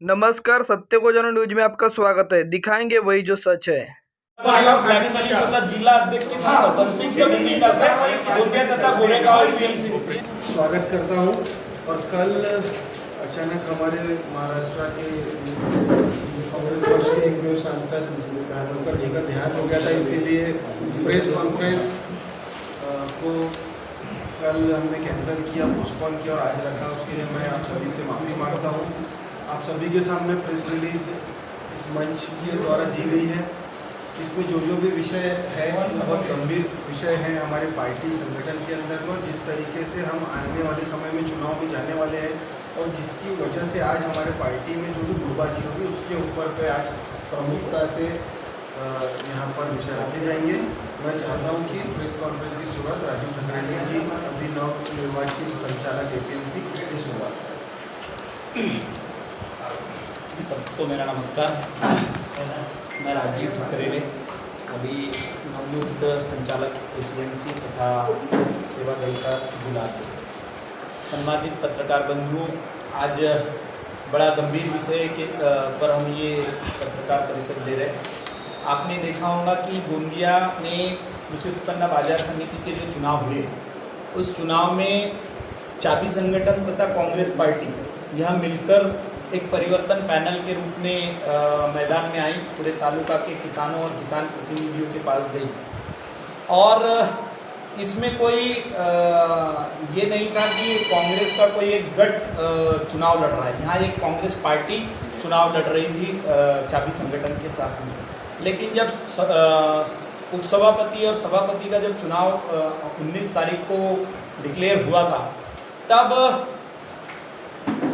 नमस्कार, सत्य को जानो न्यूज में आपका स्वागत है। दिखाएंगे वही जो सच है। तथा जिला अध्यक्ष की संदिग्ध भूमिका से गोंदिया तथा गोरेगांव एपीएमसी स्वागत करता हूं। और कल अचानक हमारे महाराष्ट्र के कांग्रेस पक्ष के एकमेव सांसद धानोकर जी का देहांत हो गया था, इसीलिए प्रेस कॉन्फ्रेंस को कल हमने कैंसिल किया, पोस्टपोन किया और आज रखा। उसके लिए मैं आप सभी से माफ़ी मांगता हूं। आप सभी के सामने प्रेस रिलीज इस मंच के द्वारा दी गई है। इसमें जो भी विषय है बहुत गंभीर विषय है हमारे पार्टी संगठन के अंदर, और जिस तरीके से हम आने वाले समय में चुनाव में जाने वाले हैं और जिसकी वजह से आज हमारे पार्टी में जो भी गुटबाजी होगी उसके ऊपर पे आज प्रमुखता से यहाँ पर विषय रखे जाएंगे। मैं चाहता हूँ कि प्रेस कॉन्फ्रेंस की शुरुआत राजीव ठाकरे जी, अभी नवनिर्वाचित संचालक एपीएमसी की शुरुआत करें। सबको मेरा नमस्कार। मैं राजीव ठाकरे, अभी नवनियुक्त संचालक एपीएमसी तथा सेवा दल का जिला अध्यक्ष। सम्मानित पत्रकार बंधुओं, आज बड़ा गंभीर विषय के पर हम ये पत्रकार परिषद दे रहे हैं। आपने देखा होगा कि गोंदिया में कृषि उत्पन्न बाजार समिति के जो चुनाव हुए, उस चुनाव में चाबी संगठन तथा कांग्रेस पार्टी यह मिलकर एक परिवर्तन पैनल के रूप में मैदान में आई, पूरे तालुका के किसानों और किसान प्रतिनिधियों के पास गई। और इसमें कोई ये नहीं था कि कांग्रेस का कोई एक गठ चुनाव लड़ रहा है। यहाँ एक कांग्रेस पार्टी चुनाव लड़ रही थी चाबी संगठन के साथ में। लेकिन जब उपसभापति और सभापति का जब चुनाव 19 तारीख को डिक्लेयर हुआ था, तब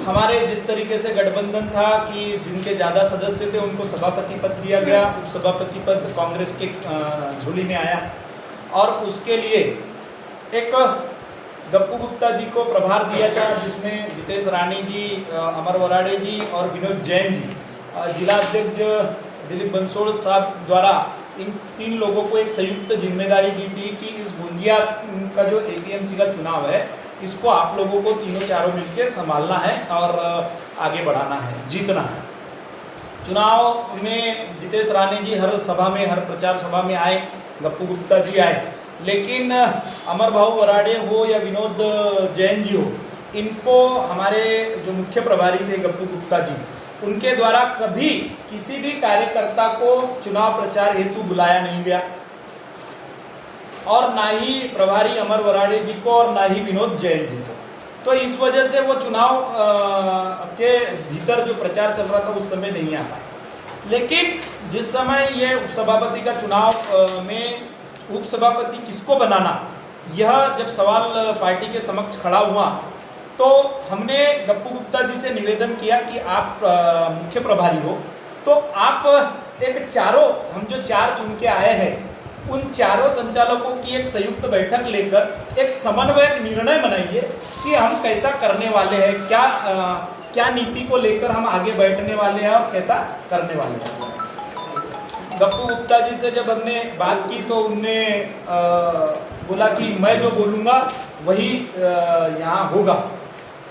हमारे जिस तरीके से गठबंधन था कि जिनके ज़्यादा सदस्य थे उनको सभापति पद दिया गया, उपसभापति पद कांग्रेस के झोली में आया। और उसके लिए एक गप्पू गुप्ता जी को प्रभार दिया गया, जिसमें जितेश राणी जी, अमर वराड़े जी और विनोद जैन जी, जिला अध्यक्ष दिलीप बंसोड़ साहब द्वारा इन 3 लोगों को एक संयुक्त जिम्मेदारी दी थी कि इस गोंदिया का जो एपीएमसी का चुनाव है, इसको आप लोगों को तीनों चारों मिलकर संभालना है और आगे बढ़ाना है, जीतना है। चुनाव में जितेश राणी जी हर सभा में, हर प्रचार सभा में आए, गप्पू गुप्ता जी आए, लेकिन अमर भाऊ वराड़े हो या विनोद जैन जी हो, इनको हमारे जो मुख्य प्रभारी थे गप्पू गुप्ता जी, उनके द्वारा कभी किसी भी कार्यकर्ता को चुनाव प्रचार हेतु बुलाया नहीं गया, और ना ही प्रभारी अमर वराड़े जी को और ना ही विनोद जैन जी को। तो इस वजह से वो चुनाव के भीतर जो प्रचार चल रहा था उस समय नहीं आ पाया। लेकिन जिस समय ये उपसभापति का चुनाव में उपसभापति किसको बनाना, यह जब सवाल पार्टी के समक्ष खड़ा हुआ, तो हमने गप्पू गुप्ता जी से निवेदन किया कि आप मुख्य प्रभारी हो, तो आप एक चारों, हम जो 4 चुन के आए हैं, उन चारों संचालकों की एक संयुक्त बैठक लेकर एक समन्वय निर्णय बनाइए कि हम कैसा करने वाले हैं, क्या नीति को लेकर हम आगे बैठने वाले हैं और कैसा करने वाले हैं। गप्पू गुप्ता जी से जब हमने बात की तो उनने बोला कि मैं जो बोलूँगा वही यहाँ होगा।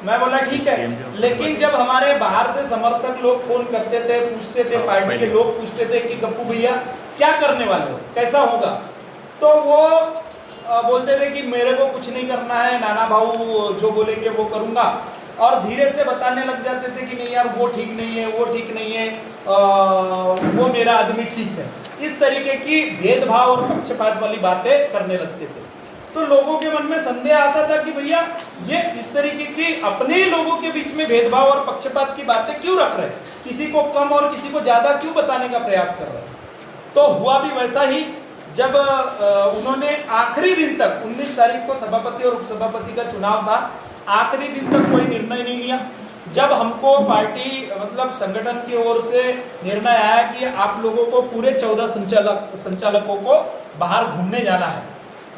मैं बोला ठीक है। लेकिन जब हमारे बाहर से समर्थक लोग फोन करते थे, पूछते थे, पार्टी के लोग पूछते थे कि गप्पू भैया क्या करने वाले हो, कैसा होगा, तो वो बोलते थे कि मेरे को कुछ नहीं करना है, नाना भाऊ जो बोलेंगे वो करूँगा। और धीरे से बताने लग जाते थे कि नहीं यार वो ठीक नहीं है, वो ठीक नहीं है, वो मेरा आदमी ठीक है। इस तरीके की भेदभाव और पक्षपात वाली बातें करने लगते थे। तो लोगों के मन में संदेह आता था कि भैया ये इस तरीके की अपने ही लोगों के बीच में भेदभाव और पक्षपात की बातें क्यों रख रहे हैं, किसी को कम और किसी को ज़्यादा क्यों बताने का प्रयास कर रहे हैं। तो हुआ भी वैसा ही, जब उन्होंने आखिरी दिन तक 19 तारीख को सभापति और उपसभापति का चुनाव था, आखिरी दिन तक कोई निर्णय नहीं लिया। जब हमको पार्टी मतलब संगठन की ओर से निर्णय आया कि आप लोगों को पूरे 14 संचालकों को बाहर घूमने जाना है,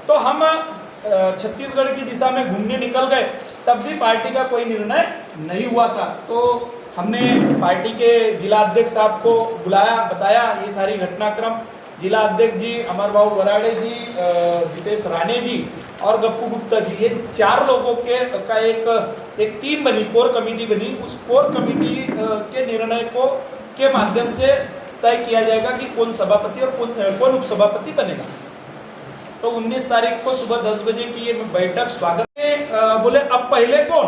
तो हम छत्तीसगढ़ की दिशा में घूमने निकल गए। तब भी पार्टी का कोई निर्णय नहीं हुआ था। तो हमने पार्टी के जिला अध्यक्ष साहब को बुलाया, बताया ये सारी घटनाक्रम। जिला अध्यक्ष जी, अमर भाऊ वराड़े जी, जितेश राणे जी और गप्पू गुप्ता जी, ये 4 लोगों का एक टीम बनी, कोर कमेटी बनी। उस कोर कमेटी के निर्णय के माध्यम से तय किया जाएगा कि कौन सभापति और कौन उपसभापति बनेगा। तो 19 तारीख को सुबह 10 बजे की ये बैठक स्वागत में बोले अब पहले कौन,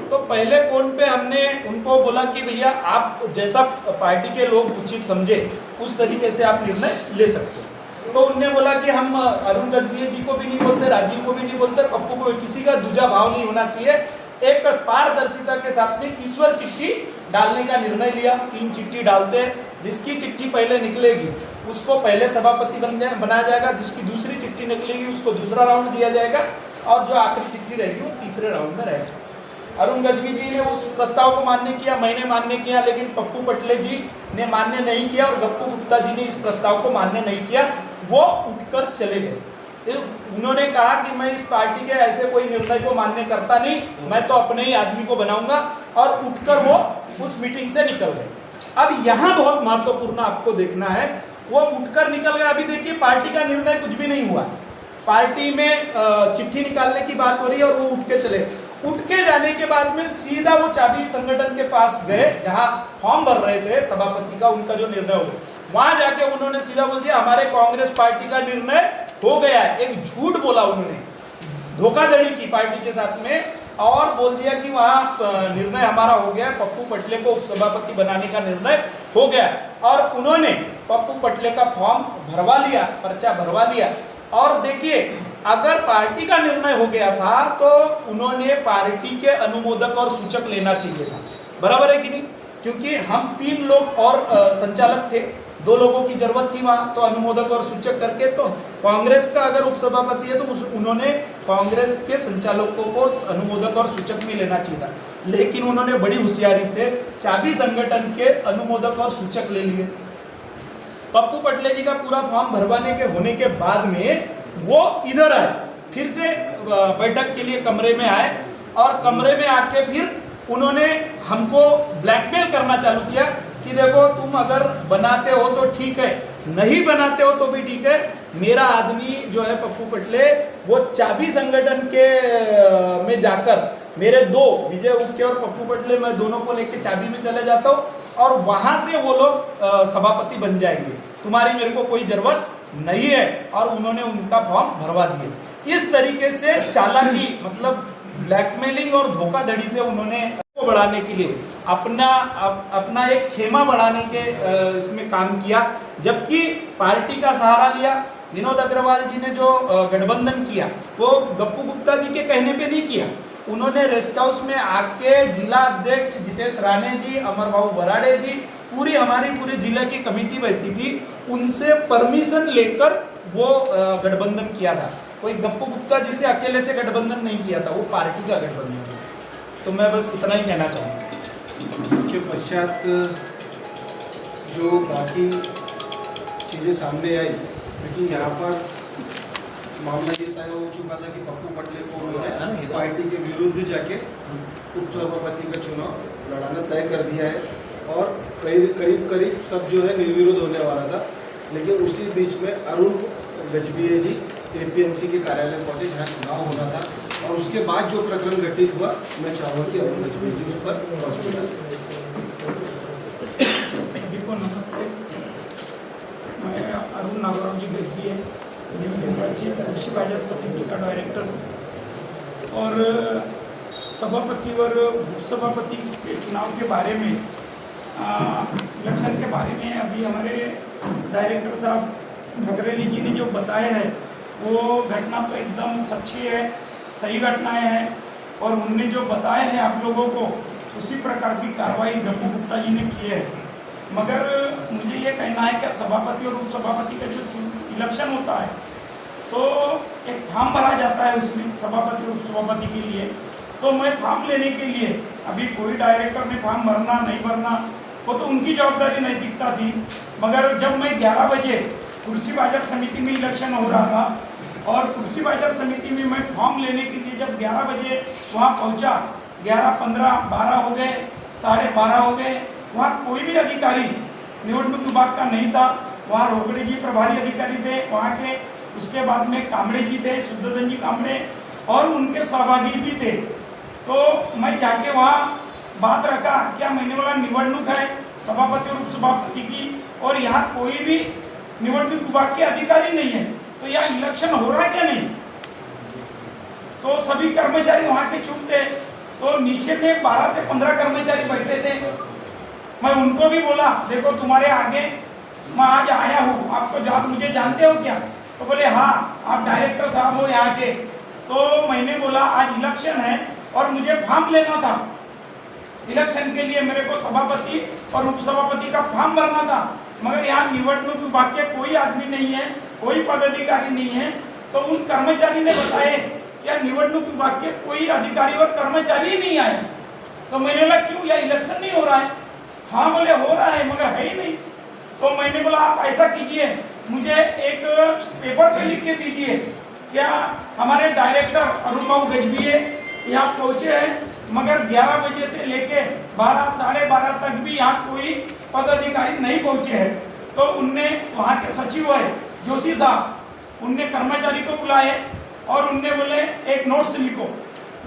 तो पहले कौन पे हमने उनको बोला कि भैया आप जैसा पार्टी के लोग उचित समझे उस तरीके से आप निर्णय ले सकते हो। तो उनने बोला कि हम अरुण गजभिये जी को भी नहीं बोलते, राजीव को भी नहीं बोलते, पप्पू को, किसी का दूजा भाव नहीं होना चाहिए। एक पारदर्शिता के साथ में ईश्वर चिट्ठी डालने का निर्णय लिया। 3 चिट्ठी डालते हैं, जिसकी चिट्ठी पहले निकलेगी उसको पहले सभापति बनाया जाएगा, जिसकी दूसरी चिट्ठी निकलेगी उसको दूसरा राउंड दिया जाएगा, और जो आखिरी चिट्ठी रहेगी वो तीसरे राउंड में रहेगी। अरुण गजभिये जी ने उस प्रस्ताव को मान्य किया, मैंने मान्य किया, लेकिन पप्पू पटले जी ने मान्य नहीं किया और गप्पू गुप्ता जी ने इस प्रस्ताव को मान्य नहीं किया, वो उठकर चले गए। उन्होंने कहा कि मैं इस पार्टी के ऐसे कोई निर्णय को मान्य करता नहीं, मैं तो अपने ही आदमी को बनाऊंगा, और उठकर वो उस मीटिंग से निकल गए। अब यहाँ बहुत महत्वपूर्ण आपको देखना है, वो उठकर निकल गए। अभी देखिए पार्टी का निर्णय कुछ भी नहीं हुआ, पार्टी में चिट्ठी निकालने की बात हो रही है और वो उठ के चले। उठ के जाने के बाद में सीधा वो चाबी संगठन के पास गए, जहां फॉर्म भर रहे थे सभापति का, उनका जो निर्णय हो गया, वहां जाके उन्होंने सीधा बोल दिया हमारे कांग्रेस पार्टी का निर्णय हो गया है। एक झूठ बोला उन्होंने, धोखाधड़ी की पार्टी के साथ में, और बोल दिया कि वहां निर्णय हमारा हो गया, पप्पू पटले को उपसभापति बनाने का निर्णय हो गया। और उन्होंने पप्पू पटले का फॉर्म भरवा लिया, पर्चा भरवा लिया। और देखिए अगर पार्टी का निर्णय हो गया था तो उन्होंने पार्टी के अनुमोदक और सूचक लेना चाहिए था, बराबर है कि नहीं? क्योंकि हम 3 लोग और संचालक थे, 2 लोगों की जरूरत थी वहां, तो अनुमोदक और सूचक करके, तो कांग्रेस का अगर उपसभापति है तो उन्होंने कांग्रेस के संचालकों को अनुमोदक और सूचक में लेना चाहिए था। लेकिन उन्होंने बड़ी होशियारी से चाबी संगठन के अनुमोदक और सूचक ले लिए। पप्पू पटले जी का पूरा फॉर्म भरवाने के होने के बाद में वो इधर आए, फिर से बैठक के लिए कमरे में आए, और कमरे में आके फिर उन्होंने हमको ब्लैकमेल करना चालू किया कि देखो तुम अगर बनाते हो तो ठीक है, नहीं बनाते हो तो भी ठीक है, मेरा आदमी जो है पप्पू पटले वो चाबी संगठन के में जाकर मेरे 2 विजय उके और पप्पू पटले, मैं दोनों को लेके चाबी में चले जाता हूँ और वहां से वो लोग सभापति बन जाएंगे, तुम्हारी मेरे को कोई जरूरत नहीं है। और उन्होंने उनका फॉर्म भरवा दिए। इस तरीके से चालाकी, मतलब ब्लैकमेलिंग और धोखाधड़ी से उन्होंने को बढ़ाने के लिए अपना एक खेमा बढ़ाने के इसमें काम किया, जबकि पार्टी का सहारा लिया। विनोद अग्रवाल जी ने जो गठबंधन किया वो गप्पू गुप्ता जी के कहने पे नहीं किया, उन्होंने रेस्ट हाउस में आके जिला अध्यक्ष जितेश राणे जी, अमर बाबू बराड़े जी, हमारी पूरे जिले की कमेटी बैठी थी, उनसे परमिशन लेकर वो गठबंधन किया था। कोई गप्पू गुप्ता जी से अकेले से गठबंधन नहीं किया था, वो पार्टी का गठबंधन था। तो मैं बस इतना ही कहना चाहूँगा। इसके पश्चात जो बाकी चीज़ें सामने आई, क्योंकि यहाँ पर मामला ये तय हो चुका था कि पप्पू पटले को उन्होंने पार्टी के विरुद्ध जाके उपसभापति का चुनाव लड़ाना तय कर दिया है, और करीब सब जो है निर्विरोध होने वाला था। लेकिन उसी बीच में अरुण गजभिये जी एपीएमसी के कार्यालय पहुंचे जहाँ चुनाव होना था, और उसके बाद जो प्रकरण घटित हुआ, मैं चाहूँगा कि अरुण गजभिये जी उस पर रोशनी डालें। सभी को नमस्ते, मैं अरुण नागराव जी गजभिये, निर्वाचित कृषि बाजार समिति का डायरेक्टर हूँ। और सभापति और उपसभापति के चुनाव के बारे में, इलेक्शन के बारे में अभी हमारे डायरेक्टर साहब भगरेली जी ने जो बताया है वो घटना तो एकदम सच्ची है, सही घटनाएं हैं, और उनने जो बताया है आप लोगों को उसी प्रकार की कार्रवाई गप्पू गुप्ता जी ने की है। मगर मुझे ये कहना है कि सभापति और उपसभापति का जो इलेक्शन होता है तो एक फॉर्म भरा जाता है उसमें सभापति और उपसभापति के लिए। तो मैं फॉर्म लेने के लिए, अभी कोई डायरेक्टर ने फॉर्म भरना नहीं भरना वो तो उनकी जवाबदारी नहीं दिखता थी, मगर जब मैं 11 बजे कुर्सी बाजार समिति में इलेक्शन हो रहा था और कुर्सी बाजार समिति में मैं फॉर्म लेने के लिए जब 11 बजे वहाँ पहुँचा, 11:15, 12 हो गए, 12:30 हो गए, वहाँ कोई भी अधिकारी निवडणूक विभाग का नहीं था। वहाँ रोकड़े जी प्रभारी अधिकारी थे वहाँ के, उसके बाद में कामड़े जी थे, शुद्धोधन जी कामड़े, और उनके सहभागी भी थे। तो मैं जाके वहाँ बात रखा, क्या मैंने बोला निवडणूक है सभापति और उपसभापति की, और यहाँ कोई भी निवडणूक विभाग के अधिकारी नहीं है, तो यहाँ इलेक्शन हो रहा है क्या नहीं। तो सभी कर्मचारी वहाँ के चुप थे। तो नीचे में 12 से 15 कर्मचारी बैठे थे। मैं उनको भी बोला, देखो तुम्हारे आगे मैं आज आया हूँ, आप मुझे जानते हो क्या। तो बोले हाँ, आप डायरेक्टर साहब हो यहाँ के। तो मैंने बोला आज इलेक्शन है और मुझे फॉर्म लेना था, इलेक्शन के लिए मेरे को सभापति और उपसभापति का फॉर्म भरना था, मगर यहाँ निवडणूक विभाग के कोई आदमी नहीं है, कोई पदाधिकारी नहीं है। तो उन कर्मचारी ने बताए क्या निवडणूक विभाग के कोई अधिकारी और कर्मचारी ही नहीं आए। तो मैंने बोला क्यों, या इलेक्शन नहीं हो रहा है। हाँ बोले हो रहा है मगर है ही नहीं। तो मैंने बोला आप ऐसा कीजिए, मुझे एक पेपर पे लिख के दीजिए, क्या हमारे डायरेक्टर अरुण बाबू गजभिये यहाँ पहुँचे हैं, मगर 11 बजे से लेके 12 साढ़े 12 तक भी यहाँ कोई पदाधिकारी नहीं पहुँचे हैं। तो उनने वहाँ के सचिव है जोशी साहब, उनने कर्मचारी को बुलाए और उनने बोले एक नोट्स लिखो,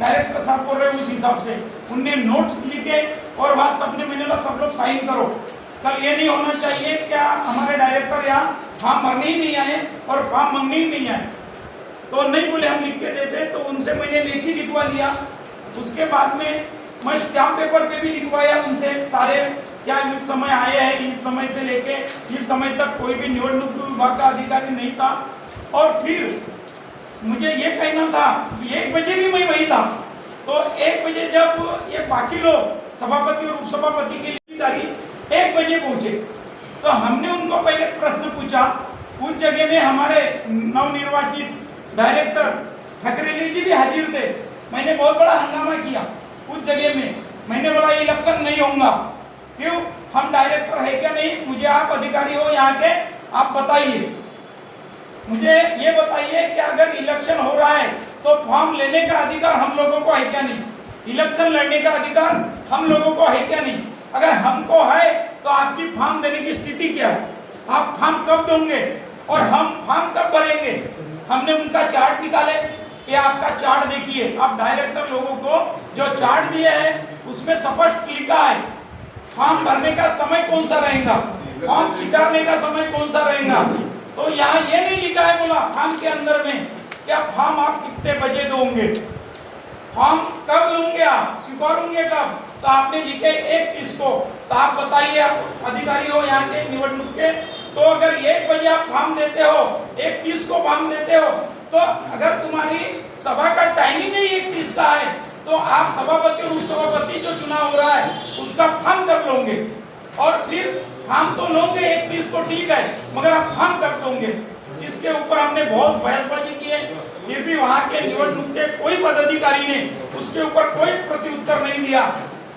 डायरेक्टर साहब बोल रहे उस हिसाब से उनने नोट्स लिखे और वहाँ सबने, मैंने बोला सब लोग साइन करो। कल ये नहीं होना चाहिए क्या हमारे डायरेक्टर यहाँ फॉर्म भरने ही नहीं आए और फॉर्म मांगने ही नहीं आए। तो नहीं बोले हम लिख के देते, तो उनसे मैंने लेखी लिखवा लिया। उसके बाद में मैं स्टैम्प पेपर पे भी लिखवाया उनसे सारे, क्या इस समय आए हैं, इस समय से लेके इस समय तक कोई भी निवडणूक विभाग का अधिकारी नहीं था। और फिर मुझे ये कहना था, 1 बजे भी मैं वही था। तो 1 बजे जब ये बाकी लोग सभापति और उपसभापति के अधिकारी 1 बजे पहुंचे, तो हमने उनको पहले प्रश्न पूछा। उस जगह में हमारे नवनिर्वाचित डायरेक्टर ठकरेली जी भी हाजिर थे। मैंने बहुत बड़ा हंगामा किया उस जगह में। मैंने बोला ये इलेक्शन नहीं होगा, क्यों, हम डायरेक्टर है क्या नहीं, मुझे आप अधिकारी हो यहाँ के, आप बताइए, मुझे ये बताइए कि अगर इलेक्शन हो रहा है तो फॉर्म लेने का अधिकार हम लोगों को है क्या नहीं, इलेक्शन लड़ने का अधिकार हम लोगों को है क्या नहीं। अगर हमको है तो आपकी फॉर्म देने की स्थिति क्या है, आप फॉर्म कब दोगे और हम फॉर्म कब भरेंगे। हमने उनका चार्ट निकाले, ये आपका चार्ट देखिए, आप डायरेक्टर लोगों को जो चार्ट दिया है उसमें स्पष्ट लिखा है फॉर्म भरने का समय कौन सा रहेगा, फॉर्म स्वीकारने का समय कौन सा रहेगा। तो यहाँ ये नहीं लिखा है बोला फॉर्म के अंदर में क्या फॉर्म आप कितने बजे दोगे, फॉर्म कब लोगे, आप स्वीकारोगे कब। तो आपने लिखे 31 को। तो आप बताइए, आप अधिकारी हो यहाँ के निवडणूक के, तो अगर 1 बजे आप फॉर्म देते हो, 31 को फॉर्म देते हो, तो अगर तुम्हारी सभा का टाइमिंग ही 31 का है, तो आप सभापति और उपसभापति जो चुनाव हो रहा है उसका फॉर्म कब लोगे। और फिर फॉर्म तो लोगे 31 को, ठीक है, मगर आप फॉर्म कब दोगे। इसके ऊपर हमने बहुत बहसबाजी की है, फिर भी वहाँ के निवडणूक के कोई पदाधिकारी ने उसके ऊपर कोई प्रत्युत्तर नहीं दिया।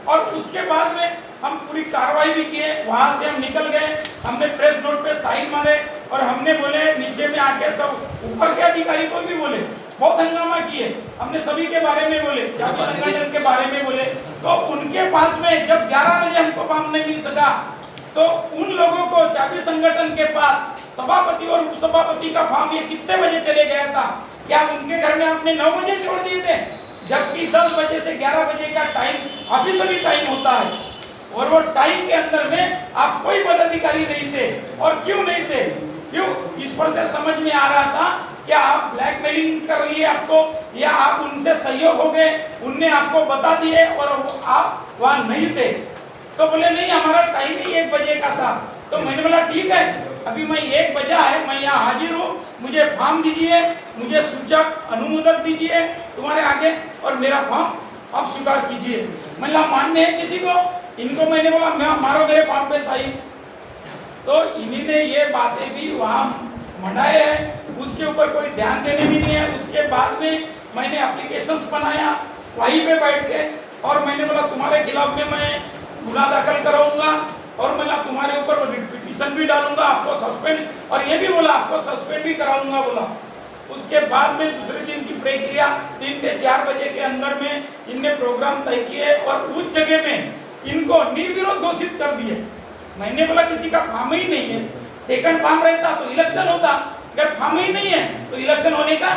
और उसके बाद में हम पूरी कार्रवाई भी किए, वहाँ से हम निकल गए, हमने प्रेस नोट पे साइन मारे और हमने बोले नीचे में आके सब ऊपर के अधिकारी को भी बोले, बहुत हंगामा किए, हमने सभी के बारे में बोले, चाबी संगठन के बारे में बोले। तो उनके पास में जब 11 बजे हमको फॉर्म नहीं मिल सका, तो उन लोगों को चाबी संगठन के पास सभापति और उपसभापति का फॉर्म ये कितने बजे चले गया था, क्या उनके घर में आपने 9 बजे छोड़ दिए थे, जबकि 10 बजे से 11 बजे का टाइम ऑफिशियली टाइम होता है, और वो टाइम के अंदर में आप कोई पदाधिकारी नहीं थे। और क्यों नहीं थे, क्यों, इस पर से समझ में आ रहा था क्या आप ब्लैकमेलिंग कर लिए आपको, या आप उनसे सहयोग हो गए, उनने आपको बता दिए और आप वहाँ नहीं थे। तो बोले नहीं हमारा टाइम ही 1 बजे का था। तो मैंने बोला ठीक है, अभी मैं 1 बजा है, मैं यहाँ हाजिर हूँ, मुझे फॉर्म दीजिए, मुझे सूचक अनुमोदक दीजिए तुम्हारे आगे, और मेरा फॉर्म आप स्वीकार कीजिए। मतलब मान्य है किसी को, इनको मैंने बोला मैं मारो मेरे फॉर्म पे साइन। तो इन्हीं ने ये बातें भी वहाँ मंडाए हैं, उसके ऊपर कोई ध्यान देने भी नहीं है। उसके बाद में मैंने एप्लीकेशंस बनाया वहीं पे बैठ के, और मैंने बोला तुम्हारे खिलाफ में मैं गुना दाखिल कराऊंगा, और मैं तुम्हारे ऊपर पिटीशन भी डालूंगा, आपको सस्पेंड, और ये भी बोला आपको सस्पेंड भी कराऊंगा बोला। उसके बाद में दूसरे दिन की प्रक्रिया 3 से 4 बजे के अंदर में इनने प्रोग्राम तय किए और उस जगह में इनको निर्विरोध घोषित कर दिए। मैंने बोला किसी का फॉर्म ही नहीं है, सेकंड फॉर्म रहता तो इलेक्शन होता, अगर फॉर्म ही नहीं है तो इलेक्शन होने का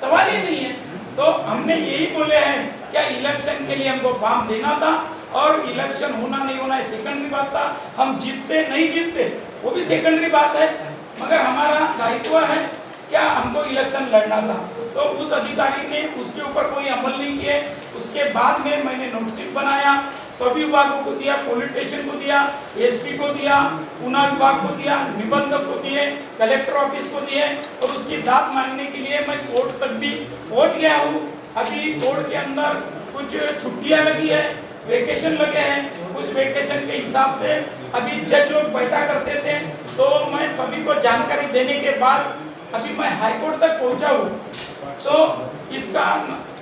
सवाल ही नहीं है। तो हमने यही बोले हैं क्या इलेक्शन के लिए हमको फॉर्म देना था और इलेक्शन होना नहीं होना सेकेंडरी बात था। हम जीतते नहीं जीतते वो भी सेकेंडरी बात है, मगर हमारा दायित्व है क्या हमको इलेक्शन लड़ना था। तो उस अधिकारी ने उसके ऊपर कोई अमल नहीं किए। उसके बाद में मैंने नोटशीट बनाया, सभी विभागों को दिया, पुलिस स्टेशन को दिया, एसपी को दिया, पुना विभाग को दिया, निबंधक को दिए, कलेक्टर ऑफिस को दिए और उसकी दाद मांगने के लिए मैं कोर्ट तक भी पहुंच गया हूँ। अभी कोर्ट के अंदर कुछ छुट्टियां लगी है, वेकेशन लगे हैं, उस वेकेशन के हिसाब से अभी जज लोग बैठा करते थे। तो मैं सभी को जानकारी देने के बाद अभी मैं हाईकोर्ट तक पहुंचा हूँ। तो इसका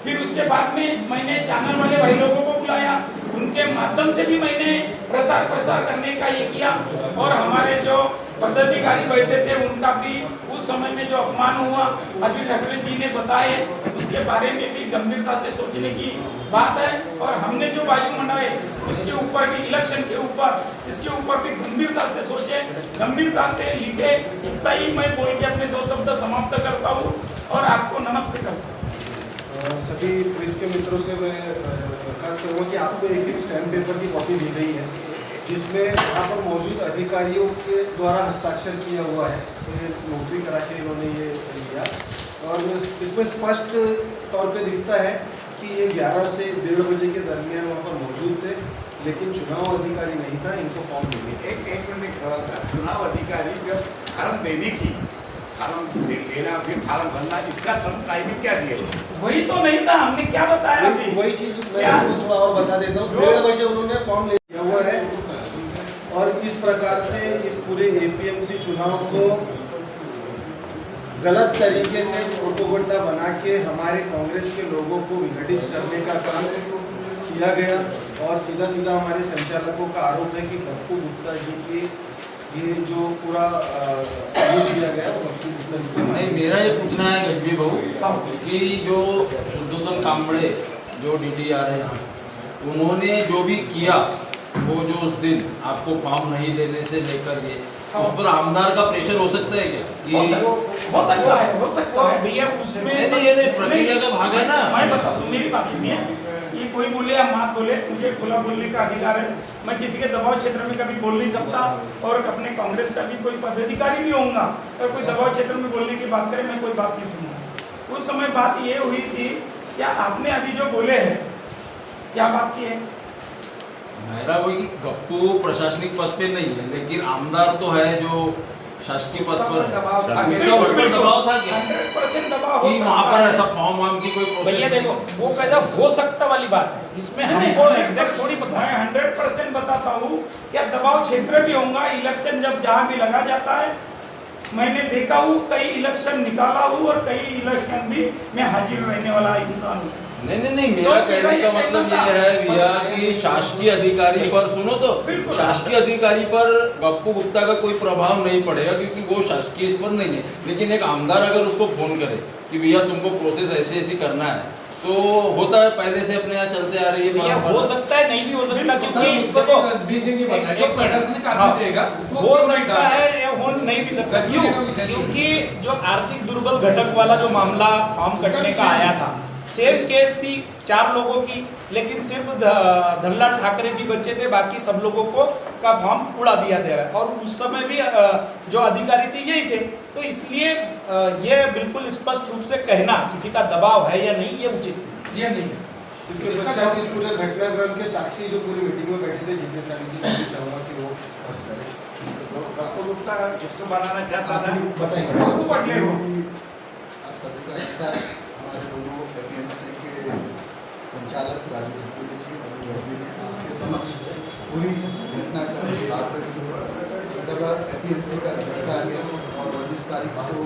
फिर उसके बाद में मैंने चैनल वाले भाई लोगों को बुलाया, उनके माध्यम से भी मैंने प्रसार करने का ये किया और हमारे जो पदाधिकारी बैठे थे उनका भी उस समय में जो अपमान हुआ अभी ठाकरे जी ने बताए उसके बारे में भी गंभीरता से सोचने की बात है। और हमने जो बाजू मंडाए उसके ऊपर भी इलेक्शन के ऊपर इसके ऊपर भी गंभीरता से सोचे, गंभीरता से लिखे। इतना ही मैं बोल के अपने 2 शब्द समाप्त करता हूँ और आपको नमस्ते करता हूँ। सभी प्रेस के मित्रों से मैं खास करूँगा कि आपको एक स्टैम्प पेपर की कॉपी दी गई है जिसमें वहाँ पर मौजूद अधिकारियों के द्वारा हस्ताक्षर किया हुआ है। तो ये नौकरी करा के इन्होंने ये लिया और इसमें स्पष्ट तौर पे दिखता है कि ये 11 से 1:30 बजे के दरमियान वहाँ पर मौजूद थे, लेकिन चुनाव अधिकारी नहीं था, इनको फॉर्म देने एक मिनट सवाल था। चुनाव अधिकारी जब फार्म देने की फार्म लेना फिर फार्म भरना इसका टाइमिंग क्या दिया? वही तो नहीं था, हमने क्या बताया अभी? वही चीज मैं आपको थोड़ा और बता देता हूँ। 1:30 बजे उन्होंने फॉर्म ले लिया हुआ है और इस प्रकार से इस पूरे एपीएमसी चुनाव को गलत तरीके से प्रोपोगंडा बना के हमारे कांग्रेस के लोगों को विघटित करने का काम किया गया और सीधा सीधा हमारे संचालकों का आरोप है कि बप्पू गुप्ता जी की ये जो पूरा किया गया बप्पू गुप्ता जी नहीं, मेरा ये पूछना है गजबी बहू कि जो शुद्धोधन कांबड़े जो ड्यूटी आ रहे हैं उन्होंने जो भी किया वो जो उस दिन आपको फॉर्म नहीं देने से लेकर ये उस पर आमदार का प्रेशर हो सकता है क्या? हो सकता है भैया उसमें ये प्रक्रिया का भाग है ना। मैं बता दूं, मेरी बात सुनिए, ये कोई बोले या मत बोले, मुझे खुला बोलने का अधिकार है। मैं किसी के दबाव क्षेत्र में कभी बोल नहीं सकता और अपने कांग्रेस का भी कोई पदाधिकारी भी होऊंगा और कोई दबाव क्षेत्र में बोलने की बात करे मैं कोई बात नहीं सुनूंगा। उस समय बात ये हुई थी क्या आपने अभी जो बोले हैं क्या बात की है? मेरा वही कि गप्पू प्रशासनिक पद पे नहीं है लेकिन आमदार तो है जो शासकीय पद पर है। उसका उस पर दबाव था क्या 100% दबाव कि वहाँ पर ऐसा फॉर्म वार्म की कोई भैया प्रोसेस देखो वो कहता हो सकता वाली बात है, इसमें हमको एग्जैक्ट थोड़ी पता है। मैं 100% बताता हूँ क्या दबाव क्षेत्र भी होगा। इलेक्शन जब जहाँ भी लगा जाता है मैंने देखा हूँ, कई इलेक्शन निकाला हूँ और कई इलेक्शन भी मैं हाजिर रहने वाला इंसान हूँ। नहीं मेरा कहने का मतलब ये है भैया कि शासकीय अधिकारी पर सुनो तो शासकीय अधिकारी पर गप्पू गुप्ता का कोई प्रभाव नहीं पड़ेगा क्योंकि वो शासकीय पर नहीं है। लेकिन एक आमदार अगर उसको फोन करे कि भैया तुमको प्रोसेस ऐसे करना है तो होता है, पहले से अपने यहाँ चलते आ रही है। भैया हो सकता है नहीं भी हो सकता क्योंकि देखो हो सकता है या हो नहीं भी सकता। क्यों? क्योंकि जो आर्थिक दुर्बल घटक वाला जो मामला फॉर्म कटने का आया था सेम केस थी 4 लोगों की, लेकिन सिर्फ धनलाल ठाकरे जी बच्चे थे, बाकी सब लोगों को का फॉर्म उड़ा दिया गया और उस समय भी जो अधिकारी थे यही थे। तो इसलिए ये बिल्कुल स्पष्ट रूप से कहना किसी का दबाव है या नहीं ये उचित ये नहीं है। इसके पश्चात इस पूरे घटनाक्रम के साक्षी जो पूरी मीटिंग में बैठे थे जितने सारी चीजें चाहूंगा कि वो स्पष्ट करें। गप्पू गुप्ता किसको बनाना चाहता था? बताएंगे आप सभी का नमस्कार। हमारे दोनों एपीएमसी के संचालक राजू ठाकुर जी और गर्मी ने आपके समक्ष पूरी घटना का बात रखी। जब एपीएमसी का रिजल्ट आ गया और 19 तारीख को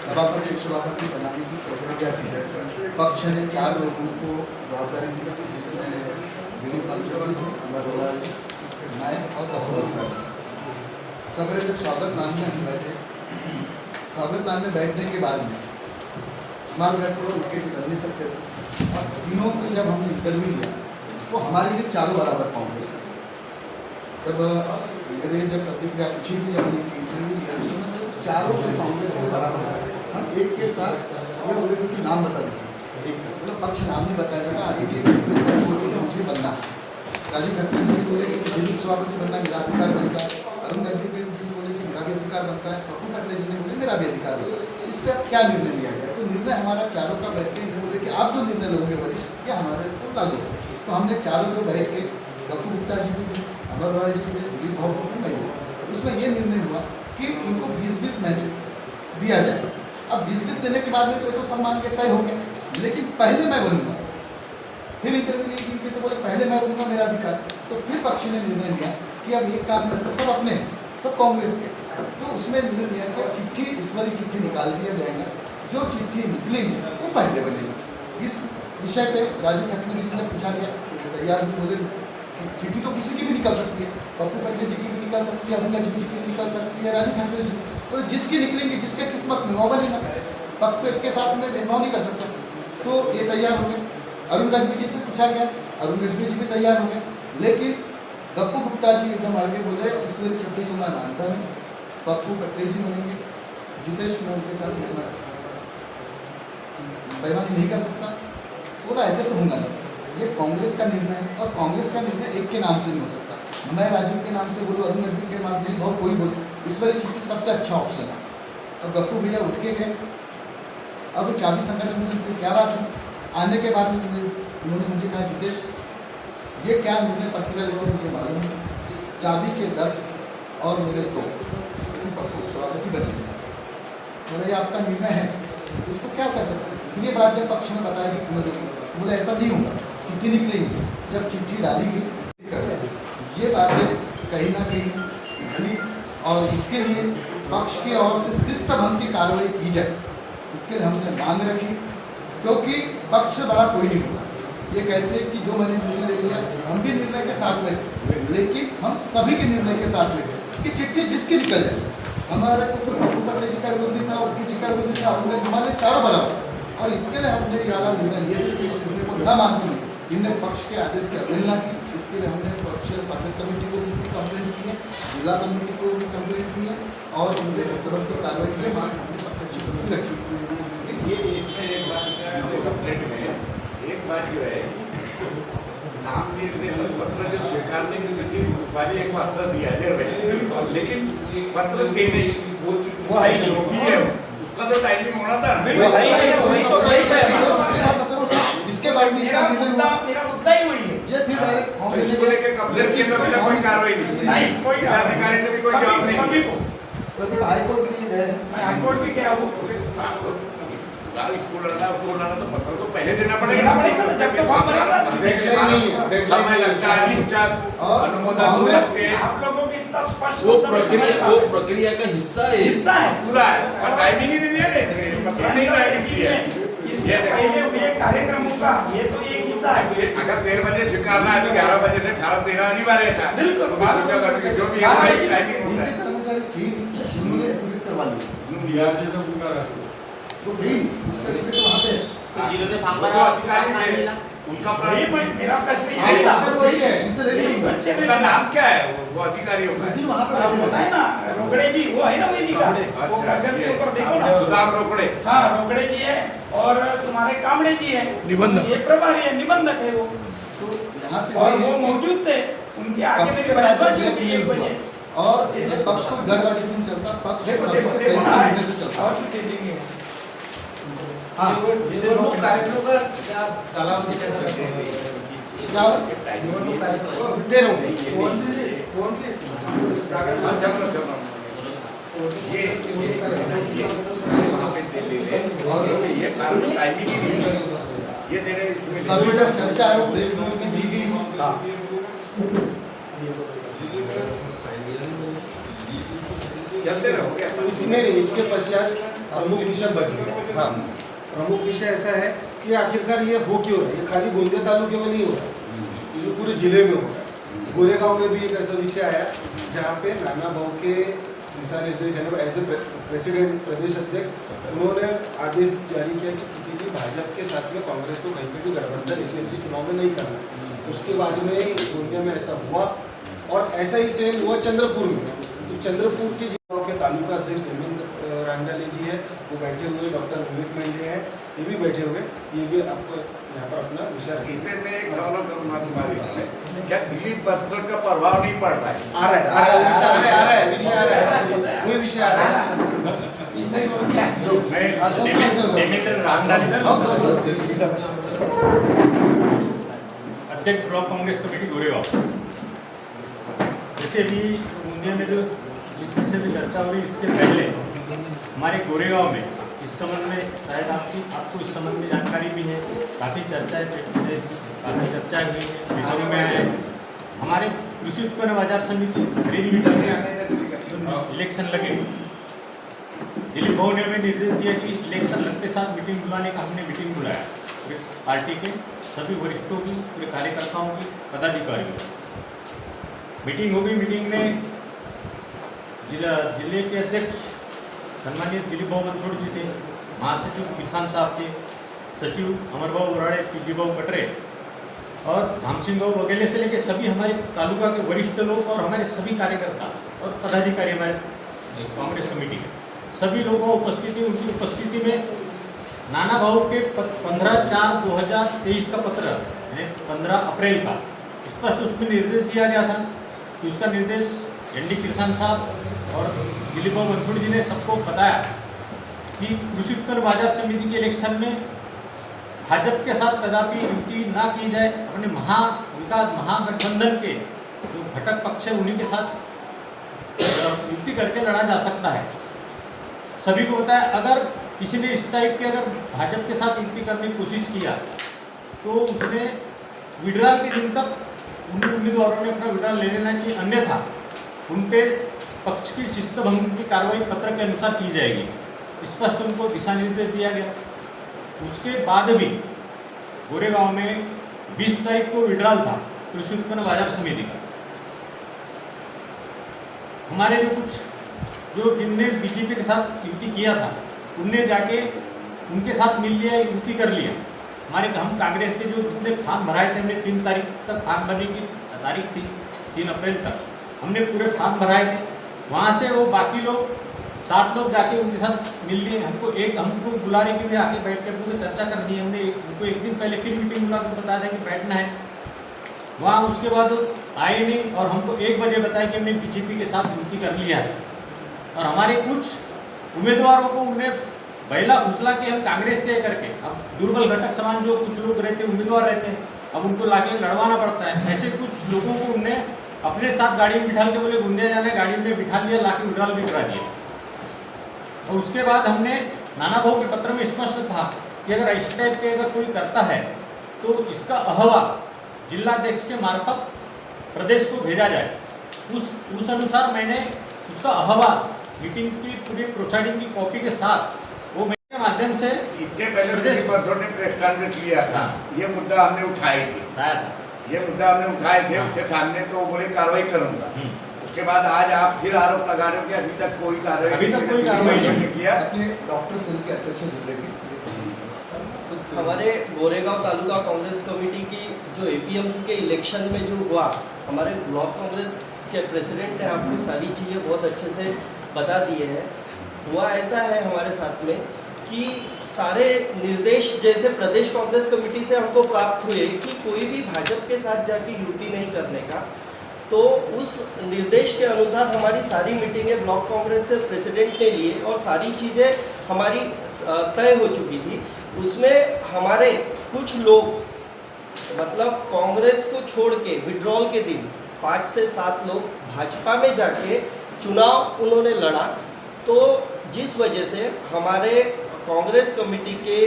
सभापति उपसभापति बनाने की प्रक्रिया की, पक्ष ने 4 लोगों को जवाबदारी दी जिसमें दिलीप बंसल जी, अमर अरोड़ा जी, नायक और दफर। सवेरे जब स्वागतनाम में हम बैठे, स्वागतनाम में बैठने के बाद में हमारे घर से वो उठ के निकल नहीं सकते थे और तीनों को जब हमने इंटरव्यू लिया तो हमारे लिए चारों बराबर कांग्रेस है। जब मेरे जब प्रतिक्रिया पूछी भी जब हमने इंटरव्यू लिया तो चारों के कांग्रेस के बराबर है। हम एक के साथ ये बोले थे कि नाम बता दीजिए, एक मतलब पक्ष नाम नहीं बताया जाएगा, एक मुझे बनना है। राजीव खट्टर जी बोले कि दिलीप सभापति बनना मेरा अधिकार बनता है, अरुण गज्वी जी बोले कि मेरा भी अधिकार बनता है, पप्पू कटले जी ने बोले मेरा भी अधिकार बनता है। इस पर अब क्या निर्णय लिया जाए? तो निर्णय हमारा चारों का बैठ के बोले कि आप जो निर्णय लोगे वरिष्ठ ये हमारे को लागू है। तो हमने चारों लोग बैठ के, पप्पू गुप्ता जी भी थे, अमर वराड़े जी भी थे, दिलीप भाव को मैं भी, उसमें ये निर्णय हुआ कि इनको 20-20 महीने दिया जाए। अब 20-20 देने के बाद में तो सम्मान के तय हो गए, लेकिन पहले मैं बनूंगा। फिर इंटरव्यू ली तो बोले पहले मैं बनूंगा, मेरा अधिकार। तो फिर पक्ष ने निर्णय लिया कि अब एक काम करते, सब अपने हैं, सब कांग्रेस के, तो उसमें निर्णय लिया कि चिट्ठी, ईश्वरी चिट्ठी निकाल दिया जाएगा, जो चिट्ठी निकलेंगी वो पहले बनेगा। इस विषय पे राजीव खट्टर जी से पूछा गया, तैयार भी बोले चिट्ठी तो किसी की भी निकल सकती है, पप्पू कटले जी की भी निकल सकती है, अरुण गज्वी जी की भी निकल सकती है, राजीव खट्टर जी, और जिसकी निकलेंगी, जिसके किस्मत में वो बनेगा। पक्ष तो एक के साथ में भेदभाव नहीं कर सकता। तो ये तैयार हो गए। अरुण गज्वी जी से पूछा गया, अरुण गज्वी जी भी तैयार हो गए, लेकिन पप्पू गुप्ता जी एकदम आगे बोले ईश्वरी चिट्ठी को मैं मानता नहीं, पप्पू कटले जी बनेंगे, जितेश मैं उनके साथ बेईमानी नहीं कर सकता। बोला ऐसे तो होगा नहीं, ये कांग्रेस का निर्णय है और कांग्रेस का निर्णय एक के नाम से नहीं हो सकता। मैं राजीव के नाम से बोलूँ, अरुण गज्वी के नाम से बहुत कोई बोले, ईश्वरी चिट्ठी सबसे अच्छा ऑप्शन है। और गप्पू भैया उठ के गए। अब चाबी संगठन से क्या बात है, आने के बाद उन्होंने मुझे कहा जितेश ये क्या निर्णय प्रक्रिया लेकर मुझे मालूम है, चाबी के 10 और मेरे 2 पप्पू सभापति बनेंगे। बोला ये आपका निर्णय है, तो उसको क्या कर सकते हैं? ये बात जब पक्ष ने बताया कि मुझे बोला ऐसा नहीं होगा, चिट्ठी निकलेगी, जब चिट्ठी डाली गई ये बातें कहीं ना कहीं घनी, और इसके लिए पक्ष की ओर से शिस्त भंग की कार्रवाई की जाए, इसके लिए हमने मांग रखी, क्योंकि पक्ष से बड़ा कोई नहीं होता। ये कहते हैं कि जो मैंने निर्णय ले लिया, हम भी निर्णय के साथ में थे, लेकिन हम सभी के निर्णय के साथ में थे कि चिट्ठी जिसकी निकल जाए। हमारे को पप्पू कटले जी का विरोधी था, उनकी जी का विरोधी था, हमारे चारों बराबर, और इसके लिए हमने ये वाला निर्णय लिया कि इस निर्णय को न मानते हुए इनने पक्ष के आदेश की अवहेलना की। इसके लिए हमने पक्ष प्रदेश कमेटी को भी इसकी कंप्लेंट की है, जिला कमेटी को भी कंप्लेंट की है, और उनके शस्त्रबंध की कार्रवाई की है। हमने प्रत्यक्ष खुशी रखी। ये इसमें एक बात कंप्लेंट में एक बात जो है, नाम निर्देशन पत्र जो स्वीकारने की तिथि वाली एक वास्ता दिया है, लेकिन पत्र देने वो है जो भी है उसका तो टाइमिंग होना था। वही तो केस है। इसके बाद मेरा मुद्दा ही वही है। ये फिर डायरेक्ट इसको लेके कंप्लेंट के में कोई कार्रवाई नहीं, कोई अधिकारी से भी कोई जवाब नहीं। सभी को सभी हाईकोर्ट भी गए, मैं हाईकोर्ट भी गया हूँ। स्कूल लड़ना तो पत्र तो पहले देना पड़ेगा, जब तक वहाँ बनेगा समय लगता है, और अनुमोदन कांग्रेस से आप लोगों की इतना स्पष्ट वो प्रक्रिया का हिस्सा है पूरा है, और टाइमिंग ही नहीं दिया नहीं, पत्र नहीं टाइमिंग दिया है। इससे पहले हुए कार्यक्रमों का ये तो एक हिस्सा है। अगर 1:30 बजे स्वीकारना है तो 11 बजे से 18 देना अनिवार्य था। बिल्कुल। जो भी है टाइमिंग होता है। कर्मचारी थी, उन्होंने एग्रीमेंट करवा लिया, तो थी उसका रिपीट वहाँ पे वो जो अधिकारी थे उनका मेरा प्रश्न यही था। उनसे ले ली। बच्चे उनका नाम क्या है, वो अधिकारियों का? उस दिन वहाँ पे होता है ना, रोकड़े जी वो है ना, वही का वो कागज के ऊपर देखो ना, सुदाम रोकड़े। हाँ रोकड़े जी है, और तुम्हारे कामड़े जी है, निबंधक। ये प्रभारी है, निबंधक है वो, तो यहाँ पे और वो मौजूद थे, उनके आगे पक्ष मेरी के साथ बहसबाजी में होगी 1 बजे। और ये पक्ष को गड़बड़ी से नहीं चलता, पक्ष देखो सबके देखो सही देखो तरीके से चलता। और दे देंगे। निवडणूक कार्यक्रम का क्या कालावधी कैसा रखते हैं? क्या निवडणूक कार्यक्रम दे रहा हूँ ये वहाँ पे दे ले, और ये कानून टाइमिंग ही नहीं, ये दे रहे इसमें सभी जो चर्चा है वो प्रेस नोट में दी गई है। चलते रहोगे। इसमें नहीं, इसके पश्चात प्रमुख विषय बच गया। हाँ, प्रमुख विषय ऐसा है कि आखिरकार ये हो क्यों रहा है, ये खाली गोंदिया तालुके में नहीं हो रहा, ये पूरे जिले में हो रहा है। गोरेगांव में भी एक ऐसा विषय आया जहाँ पे नाना भाऊ के दिशा निर्देश है, एज ए प्रेसिडेंट प्रदेश अध्यक्ष उन्होंने आदेश जारी किया कि किसी भी भाजपा के साथ में कांग्रेस को कहीं पर भी गठबंधन इसलिए चुनाव में नहीं करना। उसके बाद में गोंदिया में ऐसा हुआ, और ऐसा ही सेम हुआ चंद्रपुर में। तो चंद्रपुर की के तालुका अध्यक्ष धर्मेंद्र रांडाले जी है, वो बैठे हुए, डॉक्टर विवेक मेंढे हैं, ये भी बैठे हुए, ये भी आपको यहाँ पर अपना विषय रखेंगे। इसमें मैं एक सवाल करूँगा तुम्हारी इसमें, क्या दिलीप बत्सर का प्रभाव नहीं पड़ रहा है? आ रहा है विषय आ रहा है, वही विषय आ रहा है। अध्यक्ष ब्लॉक कांग्रेस कमेटी गोरेगांव। जैसे भी इंडिया में जो जिस विषय में चर्चा हो रही इसके पहले हमारे गोरेगांव में इस संबंध में शायद आपको इस संबंध में जानकारी भी है, काफ़ी चर्चाएं हुई है में है। हमारे कृषि उत्पन्न बाजार समिति खरीद भी करके इलेक्शन लगे, दिलीप भाऊ ने हमें निर्देश दिया कि इलेक्शन लगते साथ मीटिंग बुलाने का। हमने मीटिंग बुलाया पूरे पार्टी के सभी वरिष्ठों की, पूरे कार्यकर्ताओं की, पदाधिकारियों की मीटिंग हो गई। मीटिंग में जिले के अध्यक्ष सम्मानित दिलीप भाऊ बनसोड़ जी थे, महासचिव किसान साहब थे, सचिव अमर भाऊ बोराड़े, पीजी भाऊ कटरे और धाम सिंह भाऊ वगैरह से लेकर सभी हमारे तालुका के वरिष्ठ लोग और हमारे सभी कार्यकर्ता और पदाधिकारी हमारे कांग्रेस कमेटी के सभी लोगों की उपस्थिति। उनकी उपस्थिति में नाना भाऊ के 15/4/2023 का पत्र यानी 15 अप्रैल का स्पष्ट उसमें निर्देश दिया गया था कि उसका निर्देश एनडी किसान साहब और दिलीप भाऊ बनसोड़ जी ने सबको बताया कि कृषि उत्पन्न बाजार समिति के इलेक्शन में भाजपा के साथ कदापि युति ना की जाए, अपने महागठबंधन के जो घटक पक्ष है उन्हीं के साथ युति करके लड़ा जा सकता है। सभी को बताया अगर किसी ने इस टाइप के अगर भाजपा के साथ युति करने की कोशिश किया तो उसने विड्रॉल के दिन तक उन उम्मीदवारों ने अपना विड्रॉल ले लेना चाहिए, अन्यथा उन पे पक्ष की शिस्त भंग की कार्रवाई पत्र के अनुसार की जाएगी। स्पष्ट उनको दिशा निर्देश दिया गया। उसके बाद भी गोरेगांव में 20 तारीख को विड्रॉल था कृषि उत्पन्न बाजार समिति का। हमारे जो जिनने बीजेपी के साथ युति किया था उनने जाके उनके साथ मिल लिया, युति कर लिया। हम कांग्रेस के जो जितने फॉर्म भराए थे, हमने 3 तारीख तक फॉर्म भरने की तारीख थी, 3 अप्रैल तक हमने पूरे फॉर्म भराए थे। वहाँ से वो बाकी लोग 7 लोग जाके उनके साथ मिल लिए। हमको बुला रहे कि भी आके बैठ कर पूरी चर्चा करनी है। हमने उनको एक दिन पहले फिर मीटिंग बुला कर बताया था कि बैठना है वहाँ। उसके बाद आए नहीं और हमको 1 बजे बताया कि हमने बीजेपी के साथ युति कर लिया है। और हमारे कुछ उम्मीदवारों को उन्हें पहला फुसला कि हम कांग्रेस के करके, अब दुर्बल घटक समान जो कुछ लोग रहते उम्मीदवार रहते हैं, अब उनको लाके लड़वाना पड़ता है। ऐसे कुछ लोगों को उनने अपने साथ गाड़ी में बिठा के बोले गुंडे जाने, गाड़ी में बिठा लिया, लाके विड्रॉल भी करा दिया। और उसके बाद हमने नाना भाऊ के पत्र में स्पष्ट था कि अगर इस टाइप के अगर कोई करता है तो इसका अहवाल जिलाध्यक्ष के मार्फत प्रदेश को भेजा जाए। उस अनुसार मैंने उसका अहवाल मीटिंग की पूरी प्रोसीडिंग की कॉपी के साथ वो मेरे के माध्यम से इसके पहले दिलीप बत्सोड़ ने प्रेस कॉन्फ्रेंस लिया था, ये मुद्दा हमने उठाया था, ये मुद्दा हमने उठाए थे उसके सामने, तो वो बोले कार्रवाई करूंगा। उसके बाद आज आप फिर आरोप लगा रहे हो कि अभी तक कोई कार्रवाई नहीं किया। अपने डॉक्टर संघ के अध्यक्ष जिले की हमारे गोरेगांव तालुका कांग्रेस कमेटी की जो एपीएमसी के इलेक्शन में जो हुआ, हमारे ब्लॉक कांग्रेस के प्रेसिडेंट ने आपको सारी चीज़ें बहुत अच्छे से बता दिए हैं। हुआ ऐसा है हमारे साथ में कि सारे निर्देश जैसे प्रदेश कांग्रेस कमेटी से हमको प्राप्त हुए कि कोई भी भाजपा के साथ जाके युति नहीं करने का, तो उस निर्देश के अनुसार हमारी सारी मीटिंगें ब्लॉक कांग्रेस के प्रेसिडेंट ने लिए और सारी चीज़ें हमारी तय हो चुकी थी। उसमें हमारे कुछ लोग मतलब कांग्रेस को छोड़ के विड्रॉल के दिन 5 से 7 लोग भाजपा में जाके चुनाव उन्होंने लड़ा। तो जिस वजह से हमारे कांग्रेस कमेटी के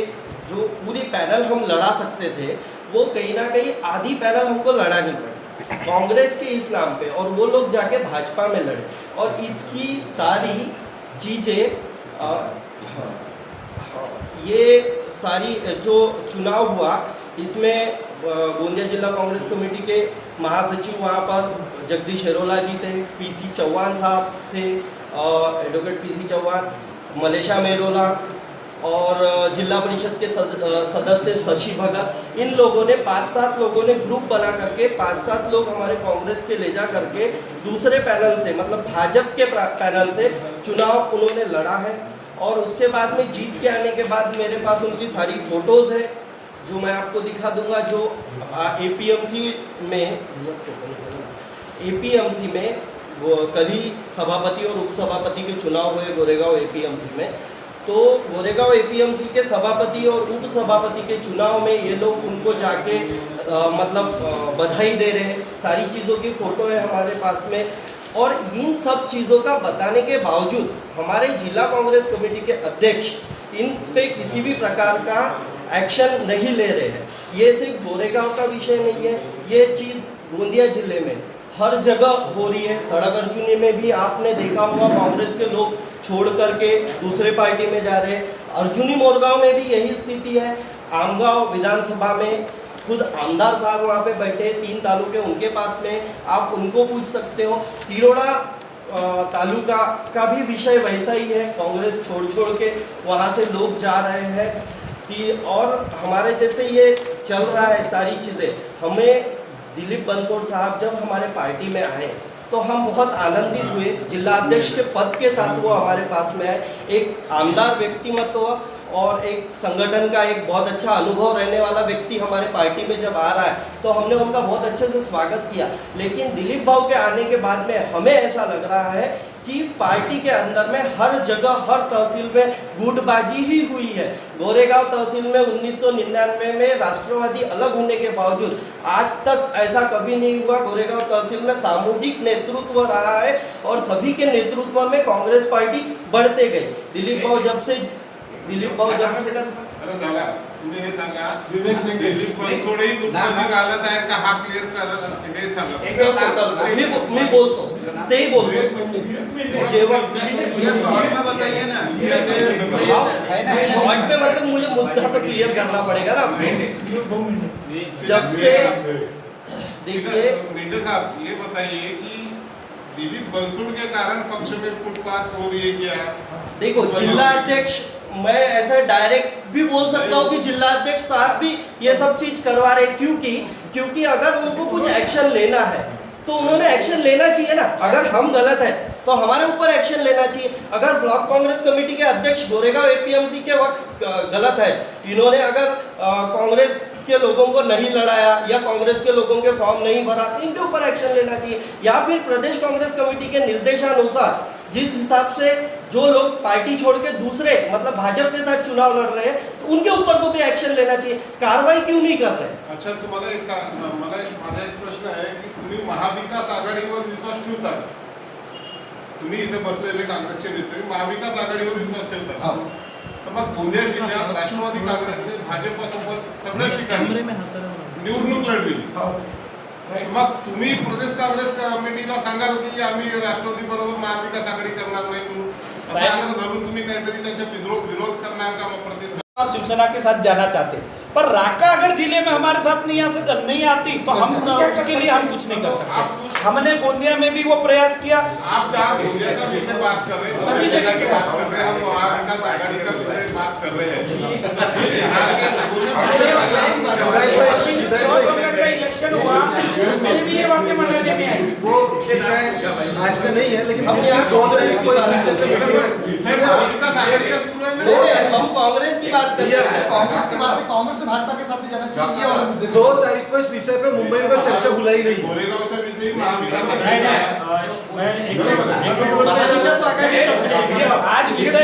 जो पूरी पैनल हम लड़ा सकते थे वो कहीं ना कहीं आधी पैनल हमको लड़ानी पड़ी कांग्रेस के इस नाम पे, और वो लोग जाके भाजपा में लड़े। और इसकी सारी चीज़ें ये सारी जो चुनाव हुआ इसमें गोंदिया जिला कांग्रेस कमेटी के महासचिव वहाँ पर जगदीश हेरोला जी थे, पीसी चौहान साहब थे, एडवोकेट पीसी चौहान, मलेशा मेरोला और जिला परिषद के सदस्य शशि भगत, इन लोगों ने 5-7 लोगों ने ग्रुप बना करके 5-7 लोग हमारे कांग्रेस के ले जा करके दूसरे पैनल से, मतलब भाजपा के पैनल से चुनाव उन्होंने लड़ा है। और उसके बाद में जीत के आने के बाद मेरे पास उनकी सारी फोटोज़ है जो मैं आपको दिखा दूंगा। जो एपीएमसी में वो कल ही सभापति और उपसभापति के चुनाव हुए गोरेगांव एपीएमसी में। तो गोरेगांव एपीएमसी के सभापति और उपसभापति के चुनाव में ये लोग उनको जाके मतलब बधाई दे रहे हैं। सारी चीज़ों की फ़ोटो है हमारे पास में। और इन सब चीज़ों का बताने के बावजूद हमारे जिला कांग्रेस कमेटी के अध्यक्ष इन पे किसी भी प्रकार का एक्शन नहीं ले रहे हैं। ये सिर्फ गोरेगांव का विषय नहीं है, ये चीज़ गोंदिया जिले में हर जगह हो रही है। सड़क अर्जुनी में भी आपने देखा होगा कांग्रेस के लोग छोड़ करके दूसरे पार्टी में जा रहे हैं। अर्जुनी मोरगांव में भी यही स्थिति है। आमगांव विधानसभा में खुद आमदार साहब वहाँ पे बैठे, 3 तालुके उनके पास में, आप उनको पूछ सकते हो। तिरोड़ा तालुका का भी विषय वैसा ही है, कांग्रेस छोड़ के वहाँ से लोग जा रहे हैं कि और हमारे जैसे ये चल रहा है सारी चीज़ें। हमें दिलीप बंसोड़ साहब जब हमारे पार्टी में आए तो हम बहुत आनंदित हुए। जिला अध्यक्ष के पद के साथ वो हमारे पास में आए। एक आमदार व्यक्तिमत्व और एक संगठन का एक बहुत अच्छा अनुभव रहने वाला व्यक्ति हमारे पार्टी में जब आ रहा है तो हमने उनका बहुत अच्छे से स्वागत किया। लेकिन दिलीप भाव के आने के बाद में हमें ऐसा लग रहा है कि पार्टी के अंदर में हर जगह हर तहसील में गुटबाजी ही हुई है। गोरेगांव तहसील में 1999 में राष्ट्रवादी अलग होने के बावजूद आज तक ऐसा कभी नहीं हुआ। गोरेगांव तहसील में सामूहिक नेतृत्व रहा है और सभी के नेतृत्व में कांग्रेस पार्टी बढ़ते गई। दिलीप भाव जब से तुम्ही हे सांगा दिलीप बनसोडे गुटबाजी घालत आहे का हा क्लिअर करत असते हे सांगा। मी बोलतो तेही बोलतो जेव्हा शॉर्ट में बताइए ना। शॉर्ट में मतलब मुझे मुद्दा तो क्लियर करना पड़ेगा ना। जब से देखिए मेंढे साहब ये बताइए कि दिलीप बंसोड़ के कारण पक्ष में फुटपाथ हो रही है क्या? देखो जिला अध्यक्ष, मैं ऐसा डायरेक्ट भी बोल सकता हूँ कि जिला अध्यक्ष साहब भी ये सब चीज करवा रहे। क्योंकि अगर उनको कुछ एक्शन लेना है तो उन्होंने एक्शन लेना चाहिए ना। अगर हम गलत है तो हमारे ऊपर एक्शन लेना चाहिए। अगर ब्लॉक कांग्रेस कमेटी के अध्यक्ष गोरेगांव एपीएमसी के वक्त गलत है, इन्होंने अगर कांग्रेस के लोगों को नहीं लड़ाया या कांग्रेस के लोगों के फॉर्म नहीं भरा तो इनके ऊपर एक्शन लेना चाहिए। या फिर प्रदेश कांग्रेस कमेटी के निर्देशानुसार जिस हिसाब से जो लोग पार्टी छोड़ के दूसरे मतलब भाजपा के साथ चुनाव लड़ रहे हैं तो उनके ऊपर को भी एक्शन लेना चाहिए। कार्रवाई क्यों नहीं कर रहे? अच्छा, तुम्हाला माझा एक प्रश्न आहे की तुम्ही महाविकास आघाडीवर विश्वास ठेवतात? तुम्ही इथे बसलेले काँग्रेसचे नेते महाविकास आघाडीवर विश्वास ठेवतात, तर मग गोंदिया जिल्ह्यात राष्ट्रवादी काँग्रेसने भाजपसोबत सगळ्या ठिकाणी निवडणूक लढविली। मग तुम्ही प्रदेश काँग्रेस कमिटीला सांगाल की आम्ही राष्ट्रवादी बरोबर महाविकास आघाडी करणार नाही म्हणून, असं धरून तुम्ही काहीतरी त्यांच्या विरोध करणार का? मग प्रदेश शिवसेना के साथ जाना चाहते, पर राका अगर जिले में हमारे साथ नहीं आती तो हम उसके लिए हम कुछ नहीं कर सकते। हमने गोंदिया में भी वो प्रयास किया। आप जहाँ गोंदिया का विषय बात कर रहे हैं, सभी जगह की बात कर रहे हैं, हम महाविकास आघाड़ी का विषय बात कर रहे हैं। इलेक्शन हुआ उसमें भी ये बातें मनाने में आई। वो विषय आज का नहीं है, लेकिन हम यहाँ हम कांग्रेस की बात कर रहे हैं। कांग्रेस की बात है, कांग्रेस से भाजपा के साथ जाना चाहिए। और 2 तारीख को इस विषय पे मुंबई में चर्चा बुलाई गई। गोरेगावच्या विषयी महाविकास आज विषय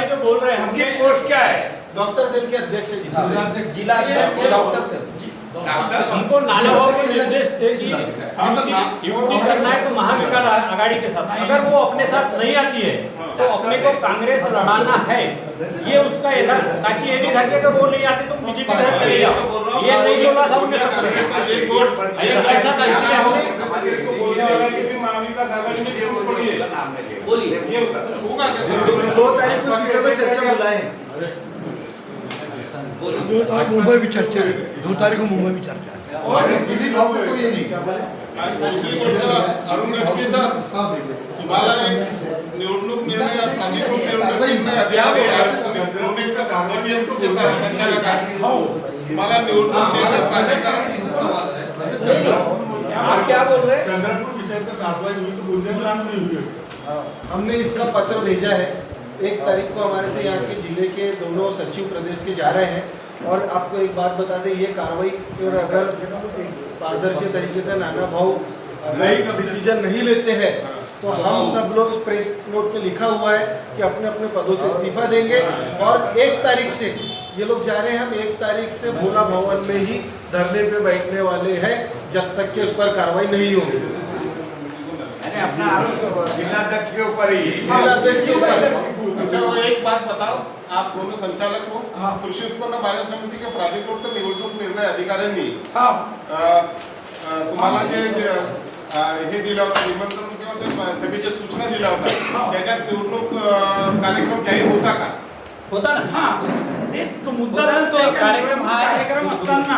तो बोल रहे हैं उनकी पोस्ट क्या है? डॉक्टर सेल के अध्यक्ष जिला अध्यक्ष डॉक्टर सेल हमको नानाभाव को निर्देश दे कि युक्ति करना है तो महाविकास आघाड़ी के साथ। अगर वो अपने साथ नहीं आती है तो अपने को कांग्रेस लड़ाना है, ये उसका इधर, ताकि ये नहीं था कि अगर वो नहीं आती तो बीजेपी के साथ चले जाओ। ये नहीं बोला था उन्हें, ऐसा था। इसलिए हमने महाविकास आघाड़ी में जरूर पड़ी है। बोलिए 2 तारीख को विषय में चर्चा बुलाए। 2 तारीख मुंबई में चर्चा है, 2 तारीख को मुंबई में चर्चा है। और दिलीप भाव को ये नहीं दूसरी गोष्ट अरुण गडकरी साहब, तुम्हाला एक निवडणूक निर्णय अधिकृत निवडणूक निर्णय अधिकारी निवडणुकीचा संचालक आहे. मला निवडणूक निर्णय प्राधिकरण आप क्या बोल रहे हैं? चंद्रपुर विषय पे कार्रवाई हुई तो बोलने पर आना नहीं हुई। हमने इसका पत्र भेजा है। 1 तारीख को हमारे से यहाँ के जिले के दोनों सचिव प्रदेश के जा रहे हैं। और आपको एक बात बता दें, ये कार्रवाई अगर पारदर्शी तरीके से नाना भाव डिसीजन नहीं लेते हैं तो हम सब लोग प्रेस नोट में लिखा हुआ है कि अपने अपने पदों से इस्तीफा देंगे। और 1 तारीख से ये लोग जा रहे हैं, हम 1 तारीख से भोला भवन में ही धरने पे बैठने वाले हैं जब तक कि उस पर कार्रवाई नहीं होगी। अपना आरोप जिलाध्यक्ष के ऊपर ही, जिलाध्यक्ष के ऊपर। अच्छा, वो एक बात बताओ, आप दोनों संचालक हो, कृषी उत्पन्न बाजार समिती के प्राधिकृत निवडणूक निर्णय अधिकाऱ्यांनी तुम्हाला जे हे दिलं होतं निमंत्रण किंवा ते सभेच्या सूचना दिल्या होत्या, त्याच्यात निवडणूक कार्यक्रम जाहीर होता का? होता ना. ते तो मुद्दा होता ना, तो कार्यक्रम हा आहे. कार्यक्रम असताना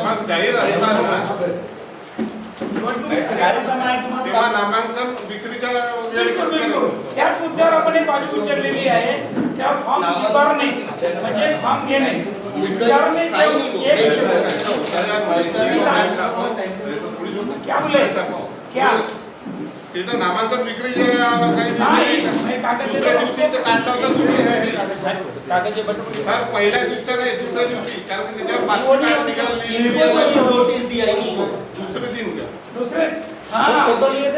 मग जाहीर असताना कार्यक्रम आहे तेव्हा तुम्हाला नामांकन विक्रीच्या वेळी बिलकुल बिलकुल त्याच मुद्द्यावर आपण एक बाजू उचललेली आहे. त्या फॉर्म स्वीकारणे म्हणजे फॉर्म घेणे स्वीकारणे क्या बोले क्या ते तर नामांकन विक्री दुसऱ्या दिवशी ते काढलं होतं. दुसऱ्या दिवशी कागदचे बटन सर पहिल्या दिवशी नाही, दुसऱ्या दिवशी, कारण की त्याच्यावर बातमी नोटिस दी आहे दुसरे दिन का दुसरे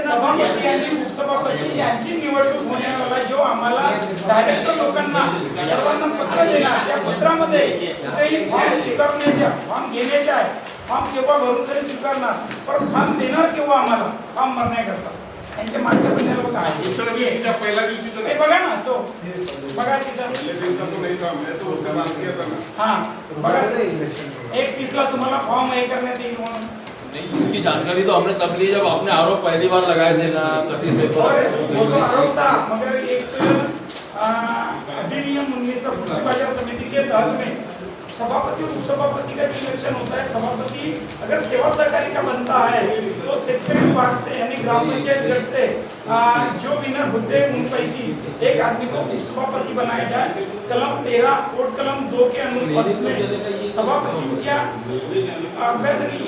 सभापती आणि उपसभापती यांची निवडणूक होण्यावाला जो आम्हाला डायरेक्ट लोकांना सर्वांना पत्र देणार, त्या पत्रामध्ये कुठेही फॉर्म स्वीकारण्याच्या फॉर्म घेण्याच्या आहे, फॉर्म केव्हा भरून तरी स्वीकारणार, पण फॉर्म देणार केव्हा आम्हाला फॉर्म भरण्याकरता त्यांच्या मागच्या बंधाला बघा. दुसऱ्या दिवशीच्या पहिल्या दिवशीचं हे बघा ना, तो बघा तिथं नाही थांबले तो उसका बाकी होता ना. हा बघा 31 तुम्हाला फॉर्म हे करण्यात येईल म्हणून. नहीं, इसकी जानकारी तो हमने तब ली जब आपने आरोप पहली बार लगाए थे ना तहसील और वो तो आरोप पेपर। था, मगर एक अधिनियम 19 कृषि बाजार समिति के तहत में सभापति और उपसभापति का इलेक्शन होता है. सभापति अगर सेवा सहकारी का बनता है तो शेतकरी विभाग से यानी ग्राम पंचायत गट से जो विनर होते हैं उन पैकी एक आदमी को उपसभापती बनाया जाए. कलम 13 कोड कलम 2 के अनुपात में सभापतींच्या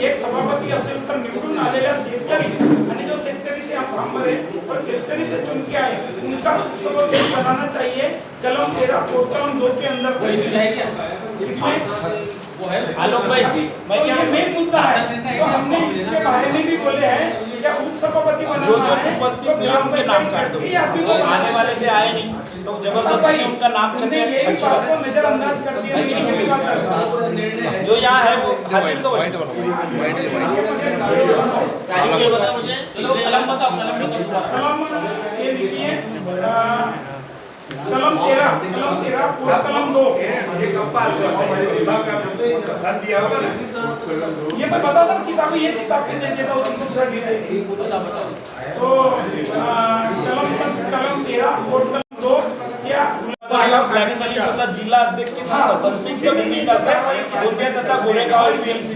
एक सभापती असेल तर निवडून आलेल्या शेतकरी आणि जो शेतकरी से हम फॉर्म भरे और शेतकरी से चुन के आए उनका उपसभापति बनाना चाहिए. कलम 13 कोड कलम 2 के अंदर आलोक भाई, मैं क्या मेन मुद्दा है तो हमने इसके बारे में भी बोले हैं क्या उपसभापति बनाना जो है उपस्थित तो नहीं ग्राम उनके नाम काट दो. पंचायत आने वाले थे आए नहीं तो जबरदस्ती उनका नाम हमने छपे. ये अच्छी बात बात को नजरअंदाज कर दिया है कि ये भी बात है. है. जो यहाँ है वो हाजिर तो तारीख ये बताओ मुझे, कलम बताओ. कलम ये लिखिए कलम 13 पूरा कलम 2 दिया होगा ना. ये मैं बताता हूँ किताब, ये किताब पे दे देता हूँ तुमको सर डिटेल. तो कलम 13 कोड कलम 2 क्या जिल्हा अध्यक्ष संदिग्ध भूमिका से गोंदिया तथा गोरेगाव एपीएमसी